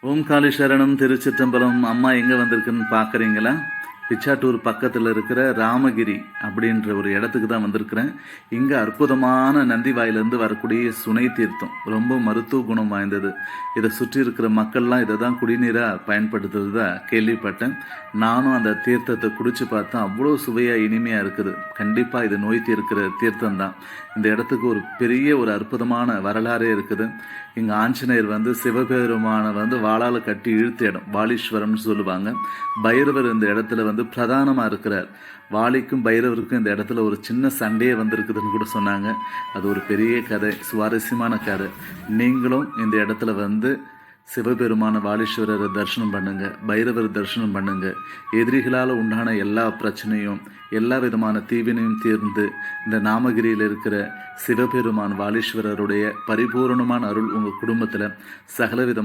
ஓம் காளி சரணம் திருச்சிற்றம்பலம். அம்மா எங்கே வந்திருக்குன்னு பார்க்குறீங்களா? பிச்சாட்டூர் பக்கத்தில் இருக்கிற ராமகிரி அப்படின்ற ஒரு இடத்துக்கு தான் வந்திருக்கிறேன். இங்கே அற்புதமான நந்தி வாயிலிருந்து வரக்கூடிய சுனை தீர்த்தம் ரொம்ப மருத்துவ குணம் வாய்ந்தது. இதை சுற்றி இருக்கிற மக்கள்லாம் இதை தான் குடிநீராக பயன்படுத்துறதா கேள்விப்பட்டேன். நானும் அந்த தீர்த்தத்தை குடிச்சு பார்த்தேன். அவ்வளோ சுவையாக இனிமையாக இருக்குது. கண்டிப்பாக இது நோய் தீர்க்கிற தீர்த்தம் தான். இந்த இடத்துக்கு ஒரு பெரிய ஒரு அற்புதமான வரலாறே இருக்குது. இங்கே ஆஞ்சநேயர் சிவபெருமானை வாளால் கட்டி இழுத்த இடம் வாலீஸ்வரம்னு சொல்லுவாங்க. பைரவர் இந்த இடத்துல பிரதானமாக இருக்கிறார். வாலிக்கும் பைரவருக்கும் இந்த இடத்துல ஒரு சின்ன சண்டையே இருக்குதுன்னு கூட சொன்னாங்க. அது ஒரு பெரிய கதை, சுவாரஸ்யமான கதை. நீங்களும் இந்த இடத்துல சிவபெருமான வாலீஸ்வரரை தரிசனம் பண்ணுங்க, பைரவர் தரிசனம் பண்ணுங்க. எதிரிகளால் உண்டான எல்லா பிரச்சனையும் எல்லா விதமான தீவினையும் தீர்ந்து இந்த நாமகிரியில் இருக்கிற சிவபெருமான் வாலீஸ்வரருடைய பரிபூர்ணமான அருள் உங்கள் குடும்பத்தில் சகலவிதமான